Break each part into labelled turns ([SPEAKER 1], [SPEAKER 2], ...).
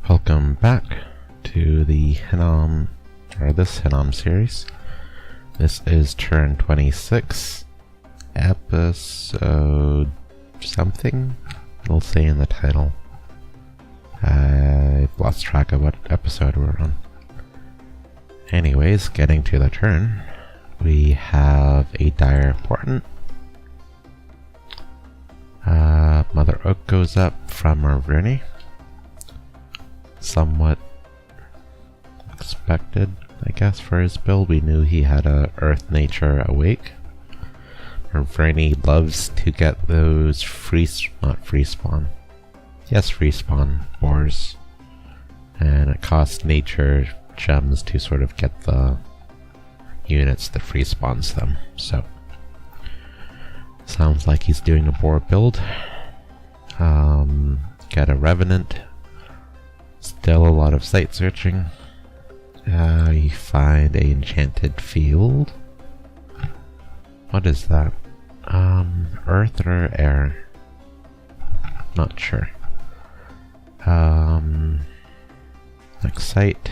[SPEAKER 1] Welcome back to the Hinnom, or this Hinnom series. This is turn 26, episode something? It'll say in the title. I've lost track of what episode we're on. Anyways, getting to the turn, we have a dire important. Mother Oak goes up from Ravrini. Somewhat expected, I guess, for his build. We knew he had a Earth Nature Awake. Ravrini loves to get those free spawn boars, and it costs nature gems to sort of get the units that free spawns them. So sounds like he's doing a boar build. Get a revenant. Still a lot of site searching. You find a enchanted field. What is that? Earth or air? Not sure. Next site.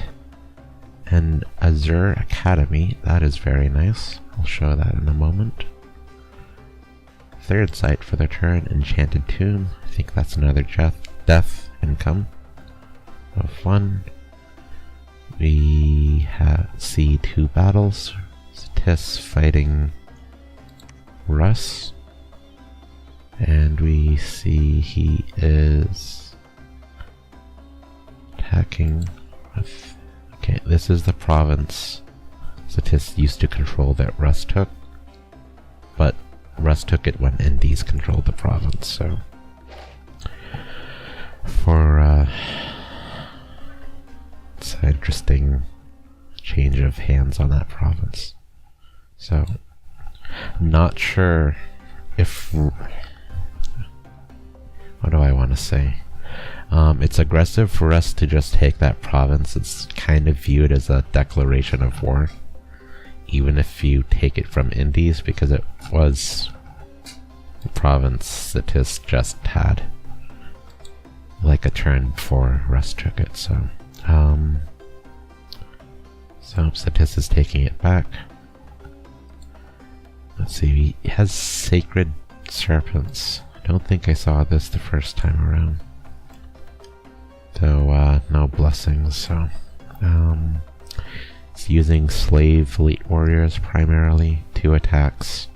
[SPEAKER 1] An Azure Academy. That is very nice. I'll show that in a moment. Third site for the turn, Enchanted Tomb. I think that's another death income of fun. We see two battles. Tis fighting Russ, and we see he is attacking with... Okay, this is the province Tis used to control that Russ took, but Russ took it when Indies controlled the province, so for it's an interesting change of hands on that province. So I'm not sure if... what do I want to say? It's aggressive for us to just take that province. It's kind of viewed as a declaration of war, even if you take it from Indies, because it was a province that Tis just had like a turn before Russ took it. So Satis is taking it back. Let's see, he has Sacred Serpents. I don't think I saw this the first time around. Though, no blessings, so... it's using Slave Elite Warriors primarily, 2 attacks.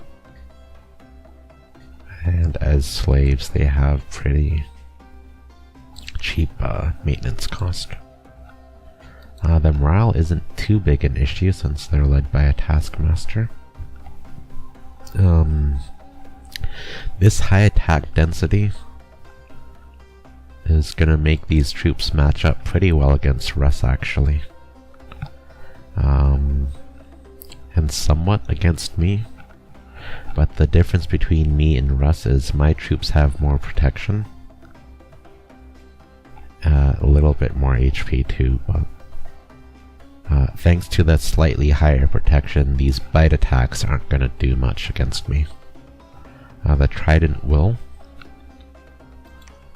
[SPEAKER 1] And as slaves, they have pretty cheap maintenance cost. The morale isn't too big an issue since they're led by a taskmaster. This high attack density is gonna make these troops match up pretty well against Russ, actually. And somewhat against me. But the difference between me and Russ is my troops have more protection. A little bit more HP too, but thanks to that slightly higher protection, these bite attacks aren't going to do much against me. The Trident will,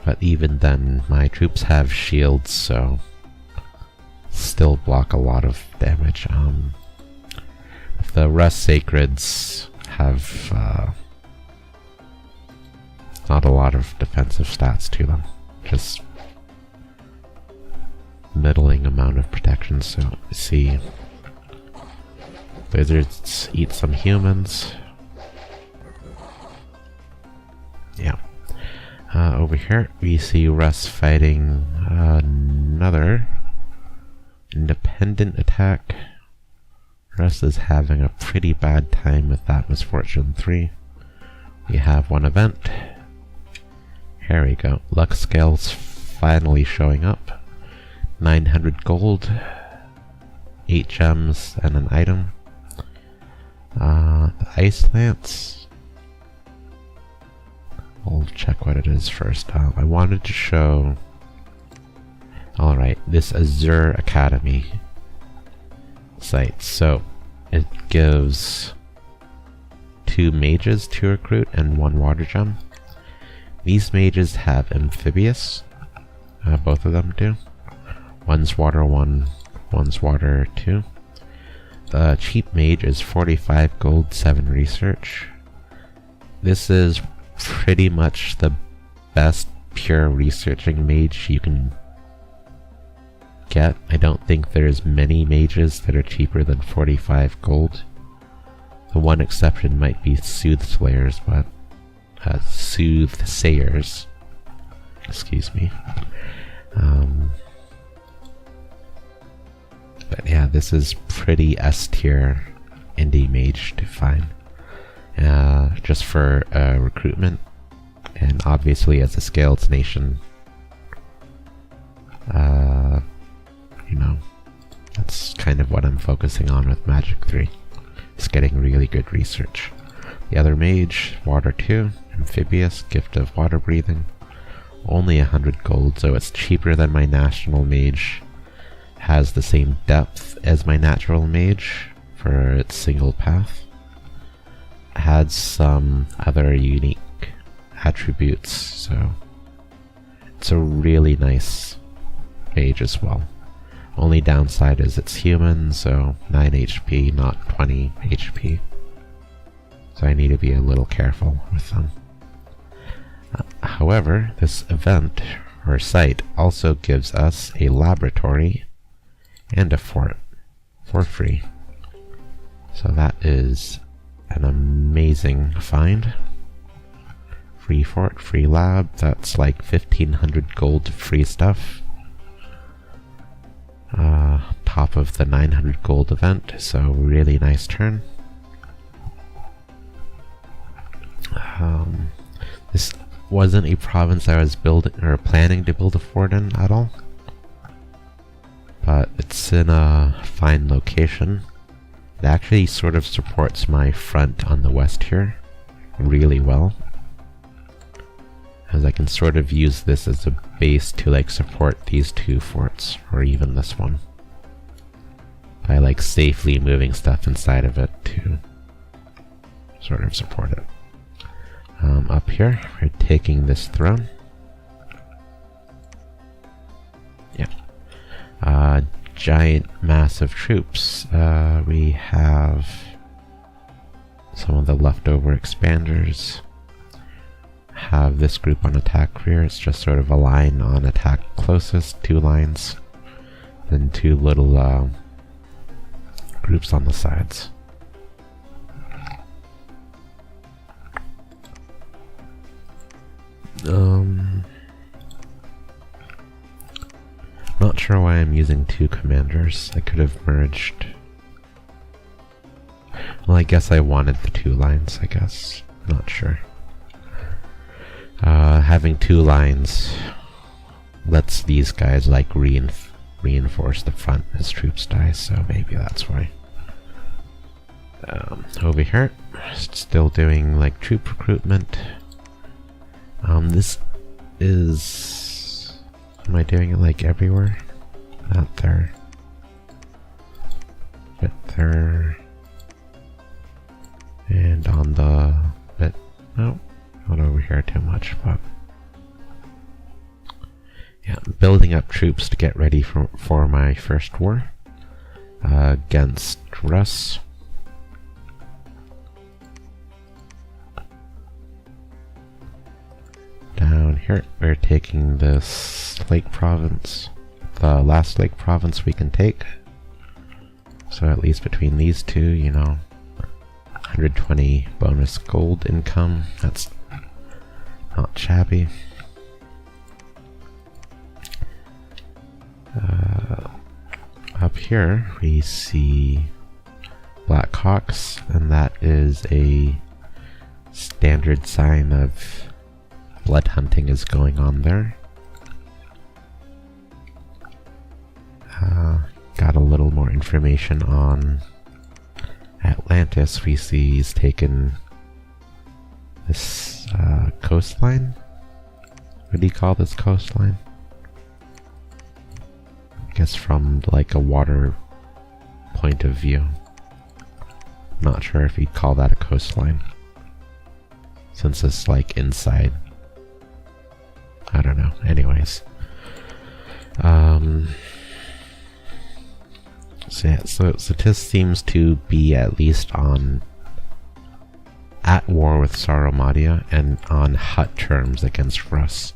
[SPEAKER 1] but even then my troops have shields, so still block a lot of damage. The Russ Sacreds have not a lot of defensive stats to them, just middling amount of protection. So see, lizards eat some humans. Yeah. Over here we see Russ fighting another independent attack. Russ is having a pretty bad time with that Misfortune 3. We have one event. Here we go. Luck scales finally showing up. 900 gold, 8 gems, and an item. The Ice Lance. I'll check what it is first. I wanted to show... Alright, this Azure Academy site. So, it gives 2 mages to recruit and 1 water gem. These mages have Amphibious. Both of them do. One's water 1, one's water 2. The cheap mage is 45 gold, 7 research. This is pretty much the best pure researching mage you can get. I don't think there's many mages that are cheaper than 45 gold. The one exception might be soothsayers, but soothsayers. Excuse me. But yeah, this is pretty S tier indie mage to find. Just for recruitment, and obviously as a scaled nation, you know, that's kind of what I'm focusing on with Magic 3. It's getting really good research. The other mage, water 2, amphibious, gift of water breathing, only 100 gold, so it's cheaper than my national mage. Has the same depth as my natural mage for its single path. Had some other unique attributes, so it's a really nice mage as well. Only downside is it's human, so 9 HP, not 20 HP. So I need to be a little careful with them. However, this event, or site, also gives us a laboratory and a fort for free. So that is an amazing find. Free fort, free lab, that's like 1500 gold free stuff. Top of the 900 gold event, so really nice turn. This wasn't a province I was building or planning to build a fort in at all, but it's in a fine location. It actually sort of supports my front on the west here really well, as I can sort of use this as a base to like support these two forts, or even this one, by like safely moving stuff inside of it to sort of support it. Up here, we're taking this throne. Yeah. Giant mass of troops. We have some of the leftover expanders. Have this group on attack rear. It's just sort of a line on attack closest, 2 lines, then 2 little groups on the sides. Not sure why I'm using 2 commanders. I could have merged. Well, I guess I wanted the 2 lines, I guess. Not sure. Having 2 lines lets these guys like reinforce the front as troops die, so maybe that's why. Over here, still doing like troop recruitment. This is... Am I doing it like everywhere? Not there. Bit there. And on the bit... No, not over here too much, but... Yeah, building up troops to get ready for my first war. Against Russ. Down here, we're taking this lake province, the last lake province we can take. So at least between these two, you know, 120 bonus gold income, that's not shabby. Up here, we see Black Hawks, and that is a standard sign of blood hunting is going on there. Got a little more information on Atlantis. We see he's taken this coastline. What do you call this coastline? I guess from like a water point of view. Not sure if you'd call that a coastline, since it's like inside. I don't know. Anyways. So yeah, so this seems to be at least at war with Saromadia and on hut terms against Russ.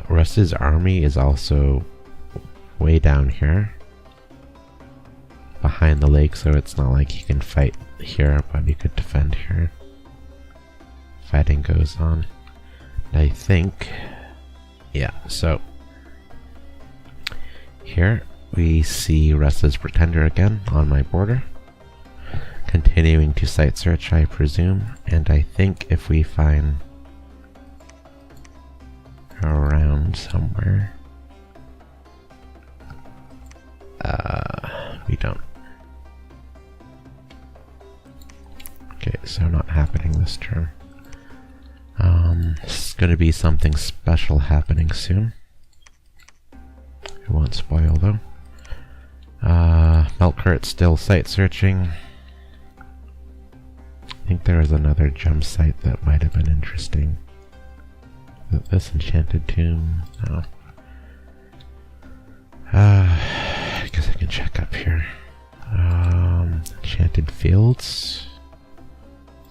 [SPEAKER 1] Russ's army is also way down here behind the lake, so it's not like he can fight here, but he could defend here. Fighting goes on. I think, yeah, so here we see Russ's Pretender again on my border, continuing to site search, I presume, and I think if we find around somewhere, we don't. Okay, so not happening this turn. This is going to be something special happening soon. It won't spoil though. Melqart still site searching. I think there was another gem site that might have been interesting. This enchanted tomb? No. I guess I can check up here. Enchanted fields.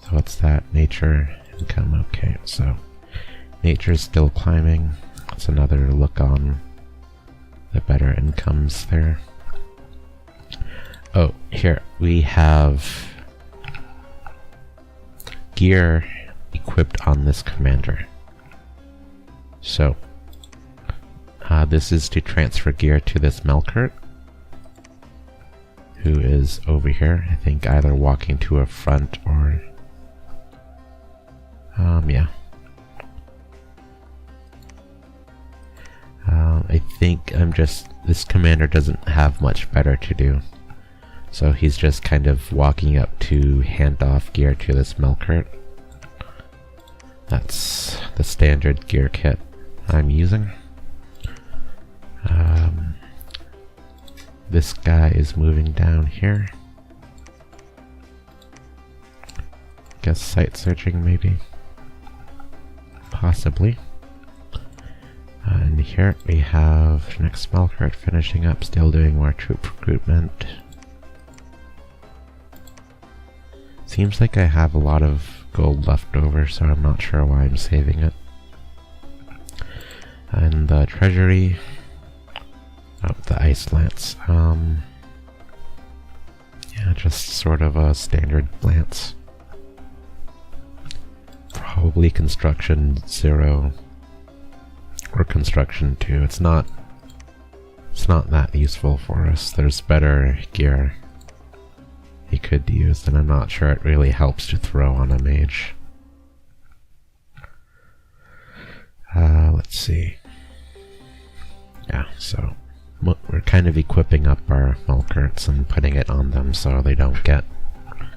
[SPEAKER 1] So what's that? Nature income. Okay, so nature's still climbing. That's another look on the better incomes there. Oh, here we have gear equipped on this commander. So this is to transfer gear to this Melqart, who is over here, I think either walking to a front or yeah. I think this commander doesn't have much better to do. So he's just kind of walking up to hand off gear to this Melqart. That's the standard gear kit I'm using. This guy is moving down here. Guess site searching maybe. Possibly. And here we have next Melqart finishing up, still doing more troop recruitment. Seems like I have a lot of gold left over, so I'm not sure why I'm saving it. And the treasury. Oh, the ice lance. Yeah, just sort of a standard lance. Probably construction 0 or construction 2. It's not that useful for us. There's better gear he could use, and I'm not sure it really helps to throw on a mage. Let's see. Yeah, so we're kind of equipping up our Melqarts and putting it on them so they don't get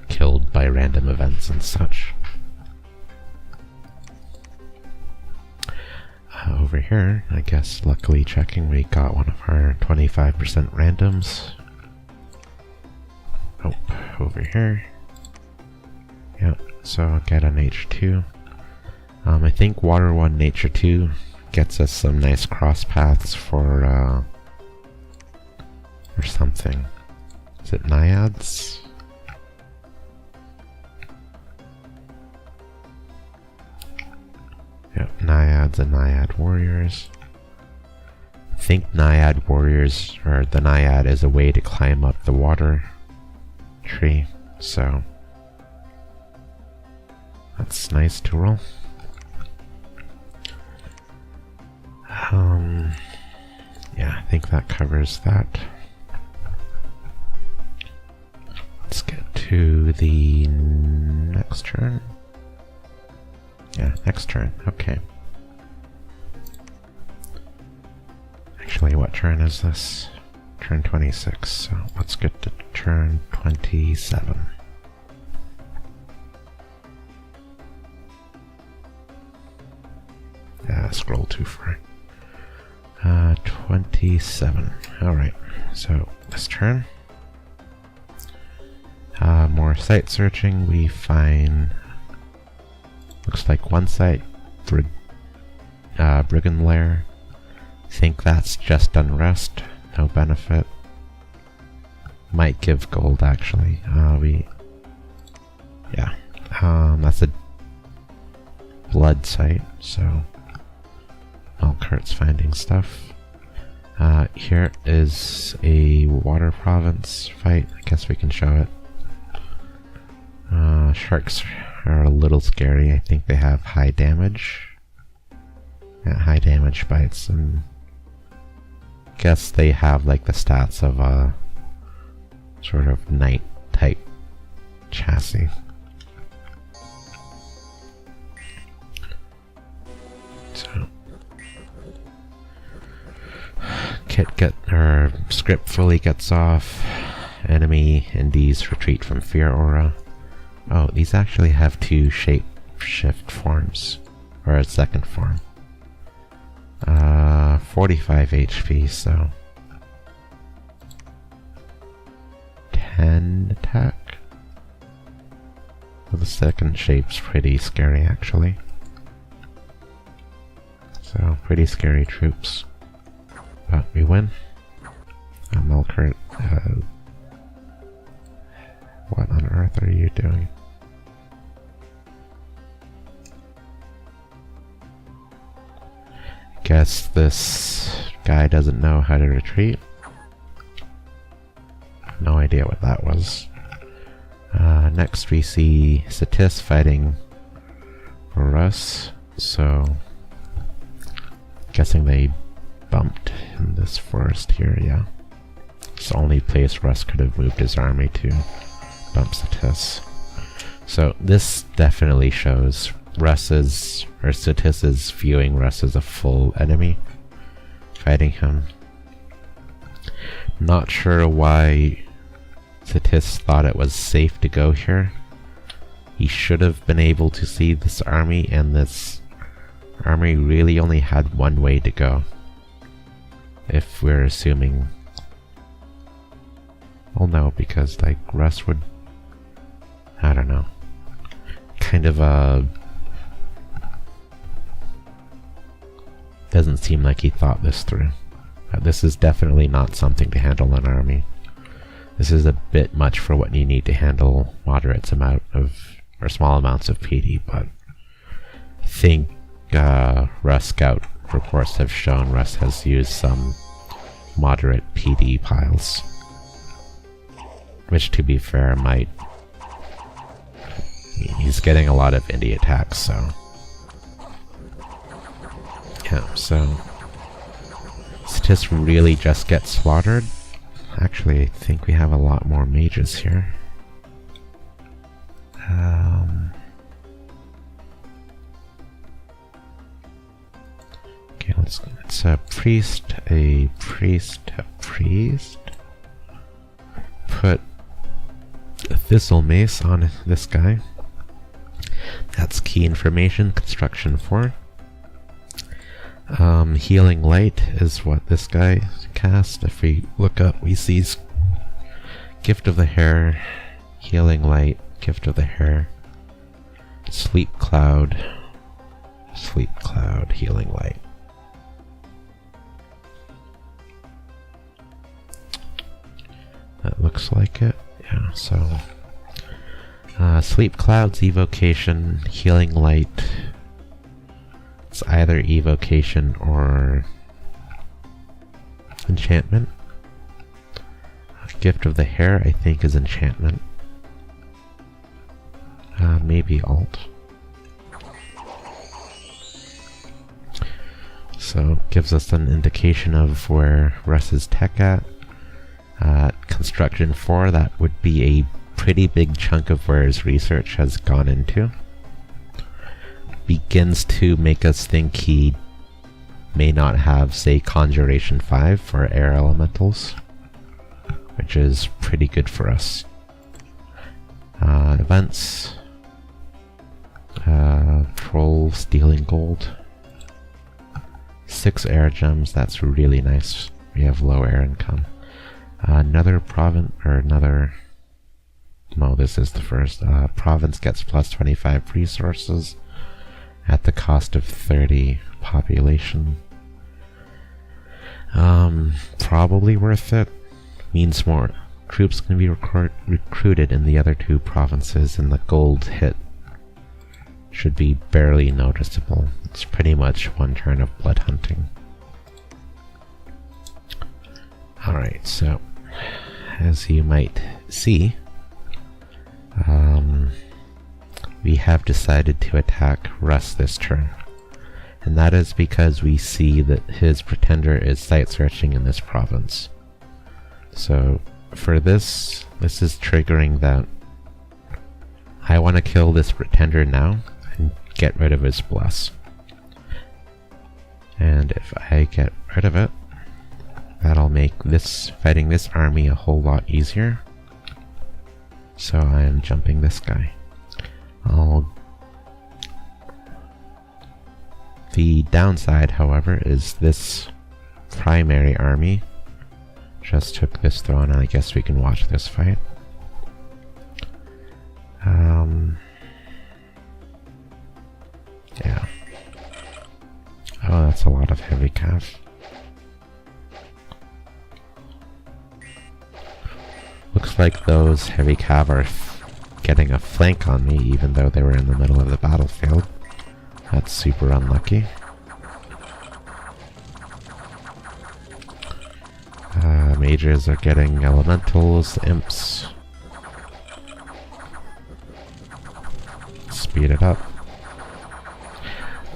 [SPEAKER 1] killed by random events and such. Over here, I guess, luckily checking, we got one of our 25% randoms. Oh, over here. Yeah, so I'll get an H2. I think Water 1, Nature 2 gets us some nice cross paths for something. Is it Naiads? Yep, Naiads and Naiad Warriors. I think Naiad Warriors, or the Naiad, is a way to climb up the water tree, so that's nice to roll. Yeah, I think that covers that. Let's get to the next turn. Yeah, next turn. Okay. Actually, what turn is this? Turn 26. So let's get to turn 27. Yeah, scroll too far. 27. Alright, so this turn. More site searching. We find, looks like one site, Brigand Lair. Think that's just unrest, no benefit. Might give gold actually. Yeah. That's a blood site, so Melqart's finding stuff. Here is a water province fight. I guess we can show it. Sharks are a little scary. I think they have high damage. Yeah, high damage bites, and I guess they have like the stats of a sort of knight type chassis. So script fully gets off. Enemy NDs retreat from fear aura. Oh, these actually have two shape shift forms, or a second form. 45 HP, so 10 attack. Well, the second shape's pretty scary actually. So pretty scary troops, but we win. Melqart, what on earth are you doing? Guess this guy doesn't know how to retreat. No idea what that was. Next we see Satis fighting Russ, so guessing they bumped in this forest here, yeah. It's the only place Russ could have moved his army to bump Satis. So this definitely shows Satis is viewing Russ as a full enemy, fighting him. Not sure why Satis thought it was safe to go here. He should have been able to see this army, and this army really only had one way to go. If we're assuming... well, no, because like Russ would... I don't know. Kind of doesn't seem like he thought this through. This is definitely not something to handle an army. This is a bit much for what you need to handle moderate amount of, or small amounts of PD, but I think Russ Scout reports have shown Russ has used some moderate PD piles, which to be fair might... he's getting a lot of indie attacks, so... yeah, so... Satis really just gets slaughtered. Actually, I think we have a lot more mages here. Okay, let's a priest. Put a thistle mace on this guy. That's key information, construction 4. Healing light is what this guy cast. If we look up, we see gift of the hair, healing light, gift of the hair, sleep cloud, healing light. That looks like it. Yeah, so sleep cloud's evocation, healing light. It's either evocation or enchantment. Gift of the hair, I think, is enchantment. Maybe alt. So gives us an indication of where Russ's tech at. Construction 4, that would be a pretty big chunk of where his research has gone into. Begins to make us think he may not have, say, Conjuration 5 for air elementals, which is pretty good for us. Events. Troll stealing gold. 6 air gems, that's really nice. We have low air income. Another province, or another... no, this is the first. Province gets plus 25 resources at the cost of 30 population. Probably worth it. Means more troops can be recruited in the other two provinces, and the gold hit should be barely noticeable. It's pretty much one turn of blood hunting. Alright, so as you might see, we have decided to attack Russ this turn. And that is because we see that his pretender is site searching in this province. So for this is triggering that I want to kill this pretender now and get rid of his bless. And if I get rid of it, that'll make fighting this army a whole lot easier. So I am jumping this guy. The downside, however, is this primary army just took this throne, and I guess we can watch this fight. Yeah. Oh, that's a lot of heavy cav. Looks like those heavy cav are getting a flank on me, even though they were in the middle of the battlefield. That's super unlucky. Mages are getting elementals, imps. Speed it up.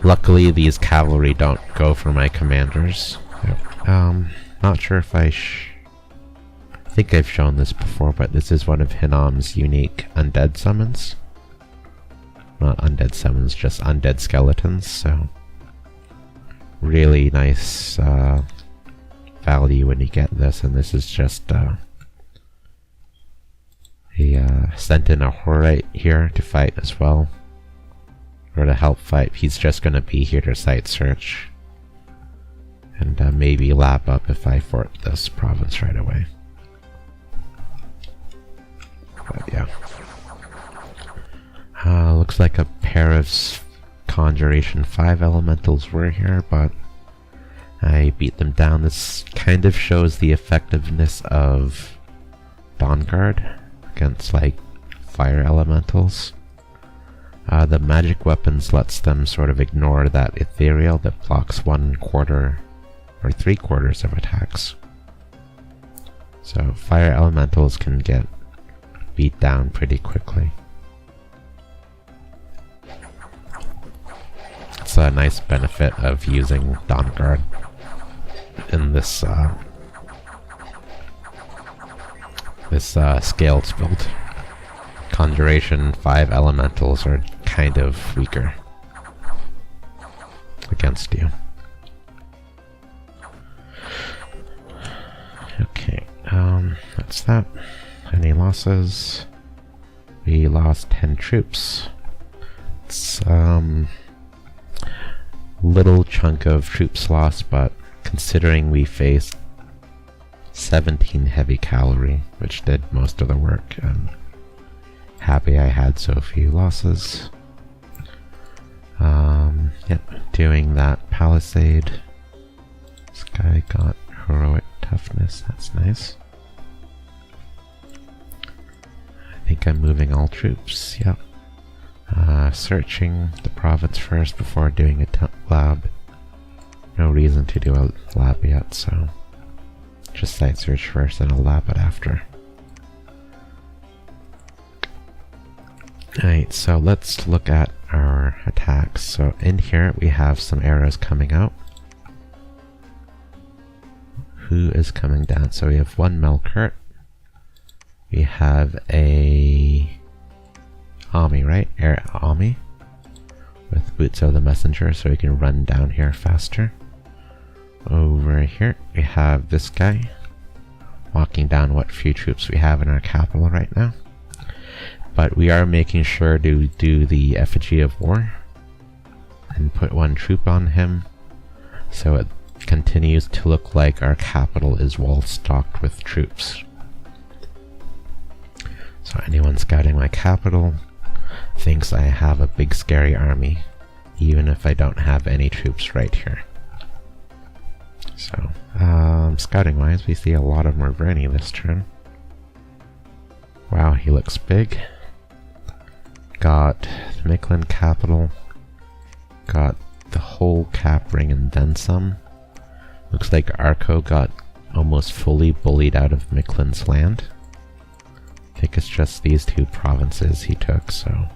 [SPEAKER 1] Luckily, these cavalry don't go for my commanders. Not sure if I think I've shown this before, but this is one of Hinnom's unique undead summons. Not undead summons, just undead skeletons, so really nice value when you get this, and this is just he sent in a Horite here to fight as well, or to help fight. He's just going to be here to site search, and maybe lap up if I fort this province right away. But yeah. Looks like a pair of Conjuration 5 elementals were here, but I beat them down. This kind of shows the effectiveness of Dawnguard against, like, fire elementals. The magic weapons lets them sort of ignore that ethereal that blocks 1/4 or 3/4 of attacks. So fire elementals can get beat down pretty quickly. It's a nice benefit of using Dawnguard in this scaled build. Conjuration 5 elementals are kind of weaker against you. Okay, that's that. Any losses? We lost 10 troops. It's little chunk of troops lost, but considering we faced 17 heavy cavalry, which did most of the work, I'm happy I had so few losses. Yep, doing that palisade. This guy got heroic toughness, that's nice. I think I'm moving all troops, yep. Searching the province first before doing a lab. No reason to do a lab yet, so just site search first and I'll lab it after. Alright, so let's look at our attacks. So in here we have some arrows coming out. Who is coming down? So we have one Melqart. We have a Ami, right? Ami with Boots of the Messenger, so we can run down here faster. Over here we have this guy walking down what few troops we have in our capital right now. But we are making sure to do the effigy of war and put one troop on him, so it continues to look like our capital is well stocked with troops. So anyone scouting my capital thinks I have a big scary army, even if I don't have any troops right here. So, scouting wise, we see a lot of Merverni this turn. Wow, he looks big. Got the Mictlan capital. Got the whole cap ring and then some. Looks like Arco got almost fully bullied out of Mictlan's land. I think it's just these two provinces he took, so...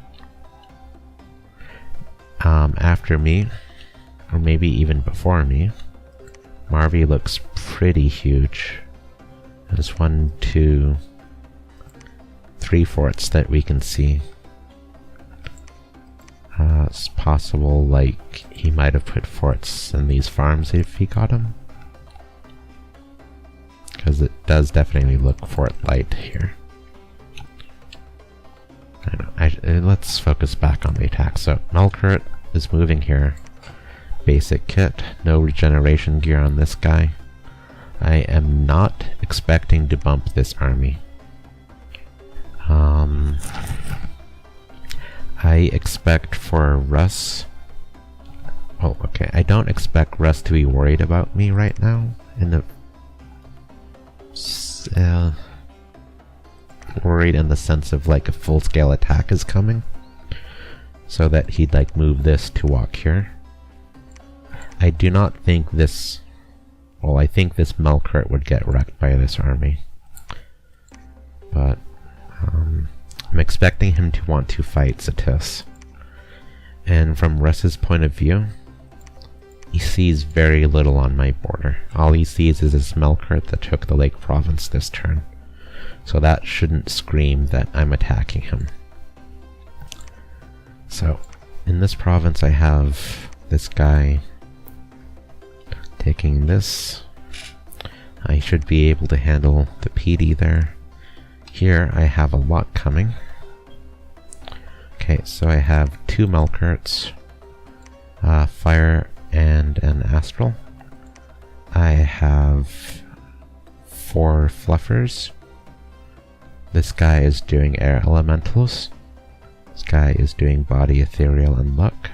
[SPEAKER 1] after me, or maybe even before me, Marvi looks pretty huge. There's 1, 2, 3 forts that we can see. It's possible, like, he might have put forts in these farms if he got them. Because it does definitely look fort-light here. Let's focus back on the attack. So, Melqart is moving here. Basic kit, no regeneration gear on this guy. I am not expecting to bump this army. I expect for Russ... Oh, okay. I don't expect Russ to be worried about me right now. Worried in the sense of like a full-scale attack is coming. So that he'd like move this to walk here. I do not think this... Well, I think this Melqart would get wrecked by this army. But... I'm expecting him to want to fight Satis. And from Russ's point of view, he sees very little on my border. All he sees is this Melqart that took the Lake Province this turn. So that shouldn't scream that I'm attacking him. So, in this province I have this guy taking this. I should be able to handle the PD there. Here I have a lot coming. Okay, so I have 2 Melqarts, Fire and an Astral. I have 4 Fluffers. This guy is doing Air Elementals. This guy is doing Body Ethereal and Luck.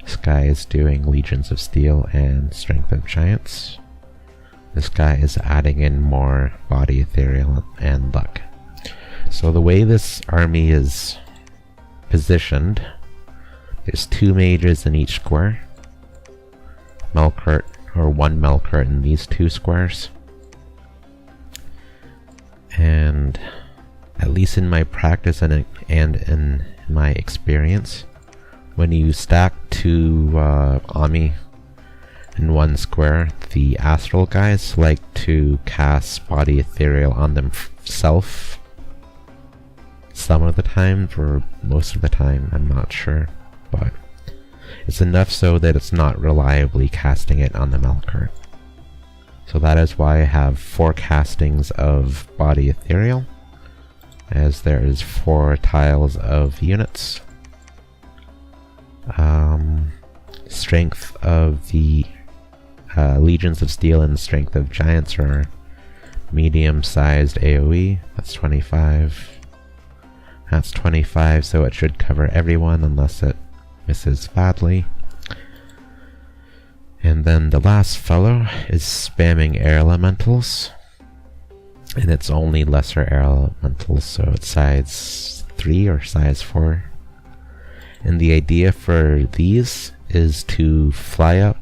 [SPEAKER 1] This guy is doing Legions of Steel and Strength of Giants. This guy is adding in more Body Ethereal and Luck. So the way this army is positioned, there's 2 mages in each square. Melqart, or 1 Melqart in these 2 squares. And at least in my practice and in my experience, when you stack 2 Ami in 1 square, the Astral guys like to cast Body Ethereal on themselves. Some of the time, or most of the time, I'm not sure. But it's enough so that it's not reliably casting it on the Melqart. So that is why I have 4 castings of Body Ethereal, as there is 4 tiles of units. Strength of the Legions of Steel and Strength of Giants are medium-sized AoE. That's 25. That's 25, so it should cover everyone unless it misses badly. And then the last fellow is spamming Air Elementals. And it's only lesser Air Elementals, so it's size 3 or size 4. And the idea for these is to fly up,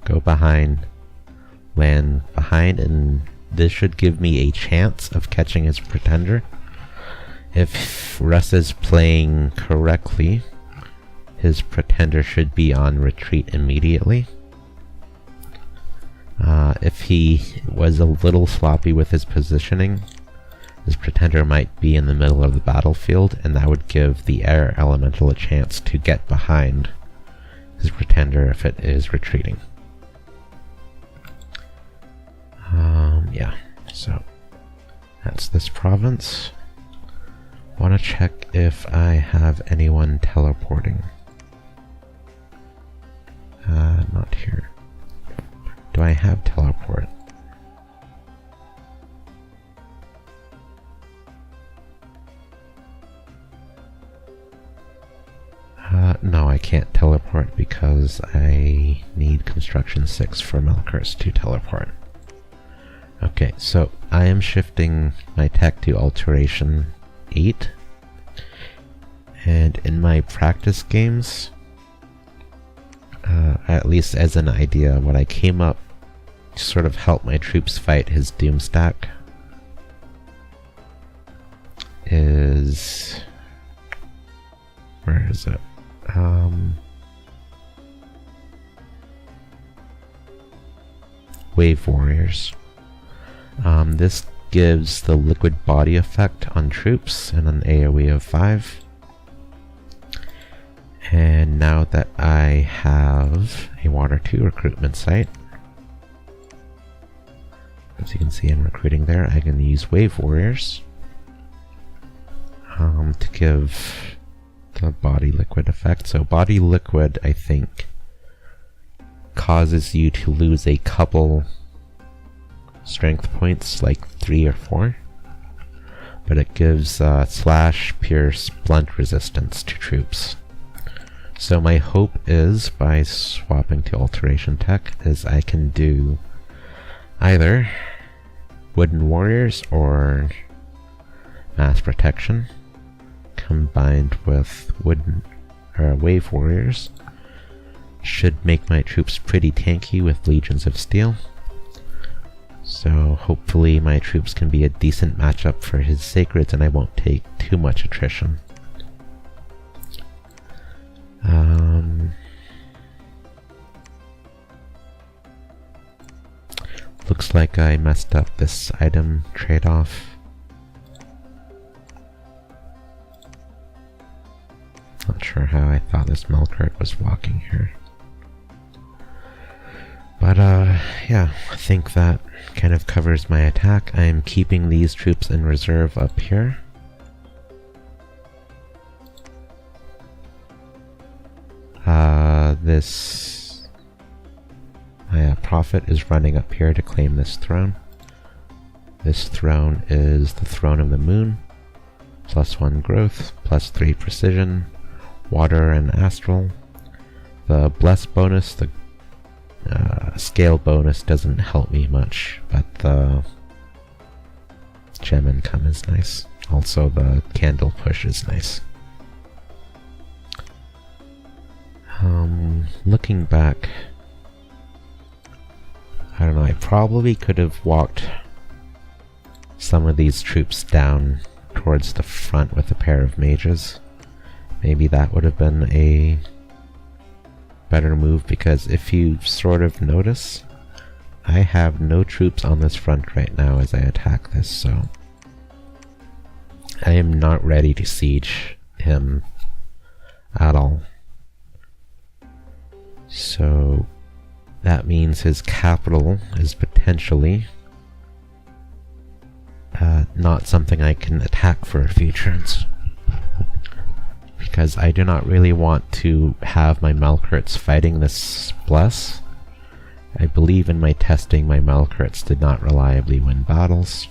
[SPEAKER 1] go behind, land behind, and this should give me a chance of catching his Pretender. If Russ is playing correctly, his Pretender should be on retreat immediately. If he was a little sloppy with his positioning, his Pretender might be in the middle of the battlefield, and that would give the Air Elemental a chance to get behind his Pretender if it is retreating. Yeah, so that's this province. Want to check if I have anyone teleporting. Not here. Do I have teleport? No, I can't teleport because I need construction 6 for Melqarts to teleport. Okay, so I am shifting my tech to Alteration 8. And in my practice games, at least as an idea, what I came up to sort of help my troops fight his doom stack is... where is it? Wave Warriors. This gives the liquid body effect on troops and an AoE of 5. And now that I have a Water 2 recruitment site, as you can see in recruiting there, I can use Wave Warriors to give the body liquid effect. So body liquid, I think, causes you to lose a couple strength points, like 3 or 4, but it gives slash, pierce, blunt resistance to troops. So my hope is, by swapping to Alteration Tech, is I can do either Wooden Warriors or Mass Protection combined with Wave Warriors. Should make my troops pretty tanky with Legions of Steel. So hopefully my troops can be a decent matchup for his Sacreds and I won't take too much attrition. Looks like I messed up this item trade-off. Not sure how I thought this Melqart was walking here. But yeah, I think that kind of covers my attack. I am keeping these troops in reserve up here. This Prophet is running up here to claim this throne. This throne is the Throne of the Moon. +1 growth, +3 precision, water and astral. The bless bonus, the scale bonus doesn't help me much, but the gem income is nice. Also the candle push is nice. Looking back, I don't know, I probably could have walked some of these troops down towards the front with a pair of mages. Maybe that would have been a better move, because if you sort of notice, I have no troops on this front right now as I attack this, so I am not ready to siege him at all. So that means his capital is potentially not something I can attack for a few turns, because I do not really want to have my Melqarts fighting this bless. I believe in my testing my Melqarts did not reliably win battles.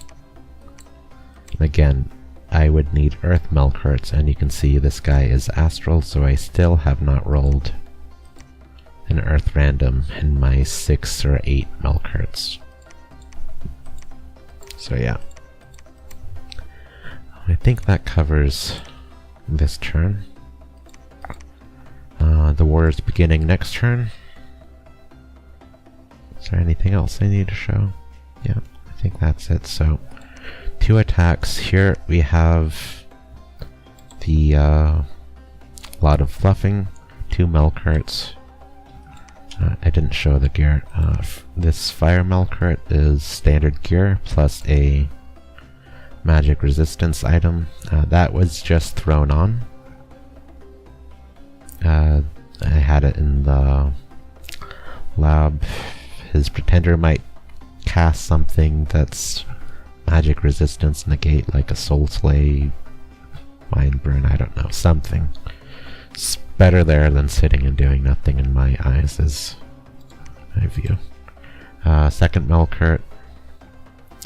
[SPEAKER 1] Again, I would need Earth Melqarts, and you can see this guy is Astral, so I still have not rolled an Earth random in my 6 or 8 Melqarts. So yeah. I think that covers this turn. The war is beginning next turn. Is there anything else I need to show? Yeah, I think that's it. So, 2 attacks. Here we have the lot of fluffing, 2 Melqarts. I didn't show the gear. This Fire Melqart is standard gear plus a magic resistance item. That was just thrown on. I had it in the lab. His Pretender might cast something that's magic resistance negate, like a Soul Slay, Mind Burn, I don't know, something. It's better there than sitting and doing nothing in my eyes, is my view. Second Melqart,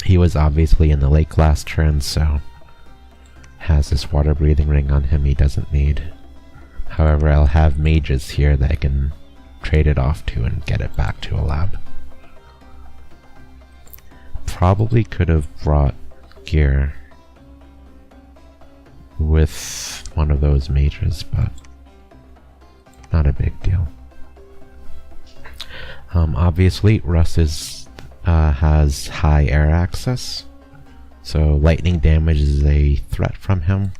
[SPEAKER 1] he was obviously in the lake last turn, so has this water breathing ring on him he doesn't need. However, I'll have mages here that I can trade it off to and get it back to a lab. probably could have brought gear with one of those mages, but not a big deal. Obviously, Russ has high air access, so lightning damage is a threat from him.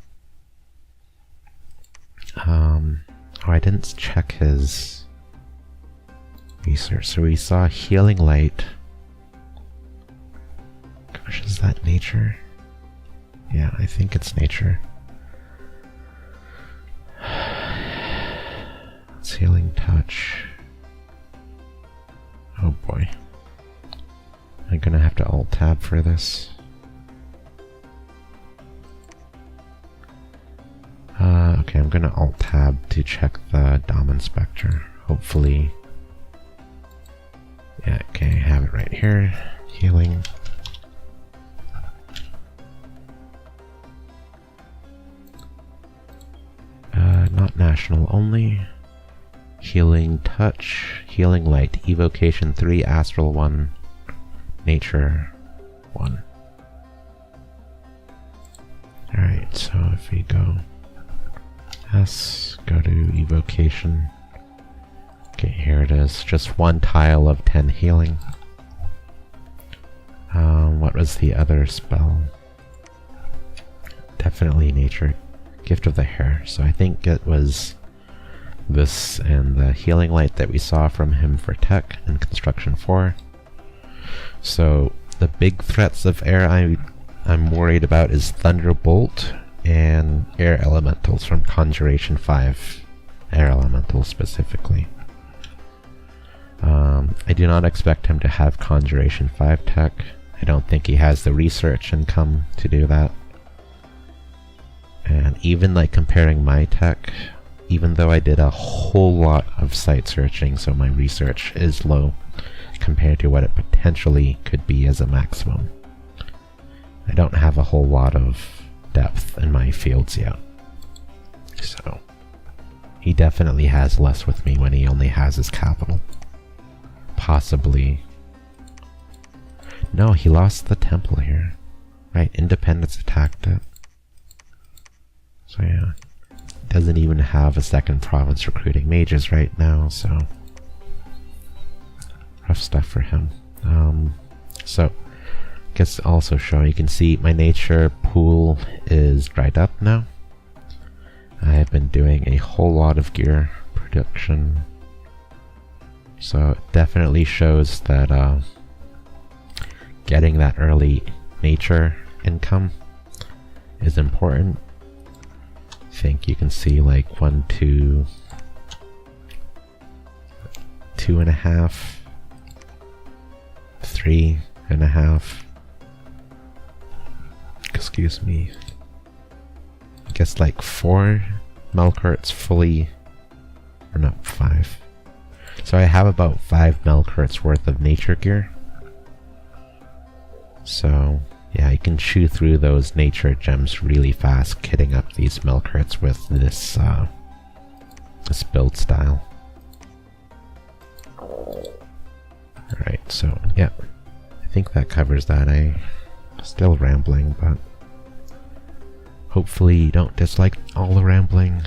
[SPEAKER 1] Oh, I didn't check his research. So we saw healing light. Gosh, is that nature? Yeah, I think it's nature. It's healing touch. Oh boy. I'm gonna have to alt tab for this. Okay, I'm gonna alt tab to check the Dom Inspector. Hopefully. Yeah, okay, I have it right here. Healing. Not national only. Healing touch, healing light, evocation 3, astral 1, nature 1. Alright, so if we go S, go to evocation. Okay, here it is. Just one tile of 10 healing. What was the other spell? Definitely nature. Gift of the Hair. So I think it was this and the healing light that we saw from him for tech and construction 4. So the big threats of air I'm worried about is Thunderbolt and air elementals from Conjuration 5. Air elementals specifically. I do not expect him to have Conjuration 5 tech. I don't think he has the research income to do that. And even like comparing my tech, even though I did a whole lot of site searching, so my research is low compared to what it potentially could be as a maximum. I don't have a whole lot of depth in my fields yet. So he definitely has less with me when he only has his capital. Possibly. No, he lost the temple here. Right, Independence attacked it. So yeah. Doesn't even have a second province recruiting mages right now, so rough stuff for him. So I guess also showing, you can see my nature pool is dried up now. I have been doing a whole lot of gear production, so it definitely shows that getting that early nature income is important. I think you can see like 1, 2, 2.5, 3.5. Excuse me. I guess like 4 Melqarts fully, or not 5. So I have about 5 Melqarts worth of nature gear. So yeah, you can chew through those nature gems really fast, kitting up these Melqarts with this this build style. Alright, so yeah, I think that covers that. I'm still rambling, but hopefully you don't dislike all the rambling.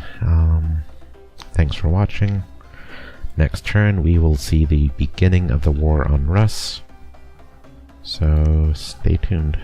[SPEAKER 1] Thanks for watching. Next turn we will see the beginning of the war on Russ. So stay tuned.